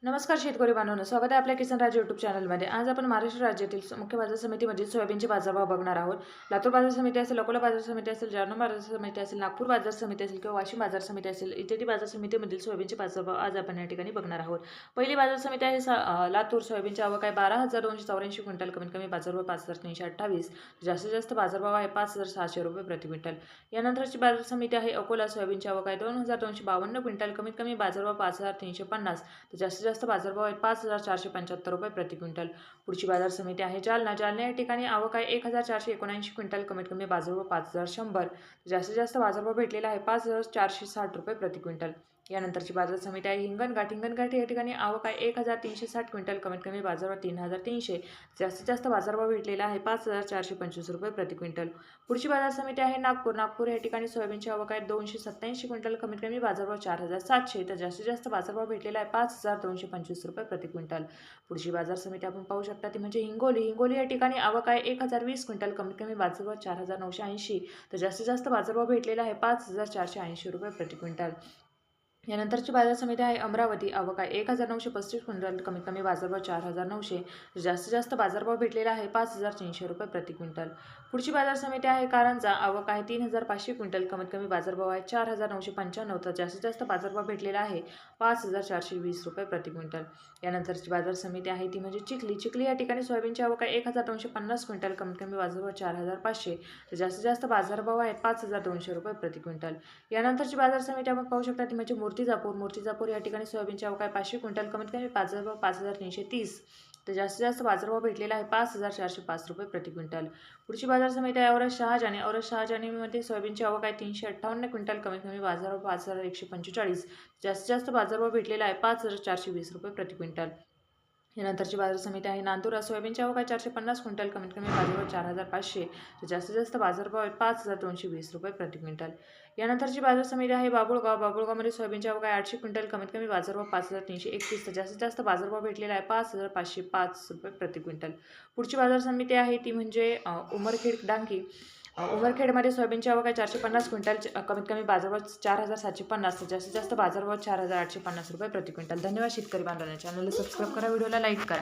नमस्कार शेतकरी बांधवांनो, स्वागत आहे आपल्या किसान राज यूट्यूब चॅनलमध्ये। आज आपण महाराष्ट्र राज्यातील मुख्य बाजार समितीमधील सोयाबीनचे बाजारभाव बघणार आहोत। लातूर बाजार समिती असेल, अकोला बाजार समिती असेल, जालना बाजार समिती असेल, नागपूर बाजार समिती असेल किंवा वाशिम बाजार समिती असेल, इत्यादी बाजार समितीमधील सोयाबीनचे बाजारभाव आज आपण या ठिकाणी बघणार आहोत। पहिली बाजार समिती आहे लातूर। सोयाबीनची आवक आहे 12,284 क्विंटल, कमीत कमी बाजारभाव 5,328, जास्तीत जास्त बाजारभाव आहे 5,600 रुपये प्रति क्विंटल। यानंतरची बाजार समिती आहे अकोला। सोयाबीनची आवक आहे 2,252 क्विंटल, कमीत कमी बाजारभाव 5,350, तर जास्तीत जास्त बाजारभाव आहे 5,475 रुपये प्रति क्विंटल। पुढची बाजार समिती आहे जालना। जालना या ठिकाणी आवक आहे 1,479 क्विंटल, कमीत कमी बाजारभाव 5,100, जास्तीत जास्त बाजारभाव भेटलेला आहे 5,460 रुपये प्रति क्विंटल। यानंतरची बाजार समिती आहे हिंगणघाट। हिंगणघाट या ठिकाणी आवक आहे 1,360 क्विंटल, कमीत कमी बाजारभाव 3,300, जास्तीत जास्त बाजारभाव भेटलेला आहे 5,425 रुपये प्रति क्विंटल। पुढची बाजार समिती आहे नागपूर। नागपूर या ठिकाणी सोयाबीनची आवक आहे 287 क्विंटल, कमीत कमी बाजारभाव 4,700, तर जास्तीत जास्त बाजारभाव भेटलेला आहे 5,225 रुपये प्रति क्विंटल। पुढची बाजार समिती आपण पाहू शकता ती म्हणजे हिंगोली। हिंगोली या ठिकाणी आवक आहे 1,020 क्विंटल, कमीत कमी बाजारभाव 4,980, तर जास्तीत जास्त बाजारभाव भेटलेला आहे 5,480 रुपये प्रति क्विंटल। यानंतरची बाजार समिती आहे अमरावती। आवक आहे 1,935 क्विंटल, कमीत कमी बाजारभाव 4,900, जास्तीत जास्त बाजारभाव भेटलेला आहे 5,300 रुपये प्रति क्विंटल। पुढची बाजार समिती आहे कारंजा। आवक आहे 3,500 क्विंटल, कमीत कमी बाजारभाव आहे 4,995, तर जास्तीत जास्त बाजारभाव भेटलेला आहे 5,420 रुपये प्रति क्विंटल। यानंतरची बाजार समिती आहे ती म्हणजे चिखली। चिखली या ठिकाणी सोयाबीनची आवक आहे 1,250 क्विंटल, कमीत कमी बाजारभाव 4,500, तर जास्तीत जास्त बाजारभाव आहे 5,200 रुपये प्रति क्विंटल। यानंतरची बाजार समिती आपण पाहू शकता ती म्हणजे मूर्तिजापूर। मूर्तिजापूर या ठिकाणी सोयाबीनची आवक आहे 500 क्विंटल, कमीत कमी बाजारभाव 5,330, तर जास्तीत जास्त बाजारभाव भेटलेला आहे 5,405 रुपये प्रति क्विंटल। पुढची बाजार समिती आहे औरत शहाजानी। औरत शहाजानीमध्ये सोयाबीनची आवक आहे 358 क्विंटल, कमीत कमी बाजारभाव 5,145, जास्तीत जास्त बाजारभाव भेटलेला आहे 5,420 रुपये प्रति क्विंटल। यानंतरची बाजार समिती आहे नांदुरा। सोयाबीनची आवक आहे 450 क्विंटल, कमीत कमी बाजारभाव 4,500, तर जास्तीत जास्त बाजारभाव आहे 5,220 रुपये प्रति क्विंटल। यानंतरची बाजार समिती आहे बाबुळगाव। बाबुळगावमध्ये सोयाबीनची आवक आहे 800 क्विंटल, कमीत कमी बाजारभाव 5,331, तर जास्तीत जास्त बाजारभाव भेटलेला आहे 5,505 रुपये प्रति क्विंटल। पुढची बाजार समिती आहे ती म्हणजे उमरखेड डांगी। उमरखेडमध्ये सोयाबीनची आवक आहे 450 क्विंटल, कमीत कमी बाजारभाव 4,750, तर जास्तीत जास्त बाजारभाव 4,850 रुपये प्रति क्विंटल। धन्यवाद शेतकरी बांधवांनो, चॅनलला सबस्क्राईब करा, व्हिडिओला लाईक करा।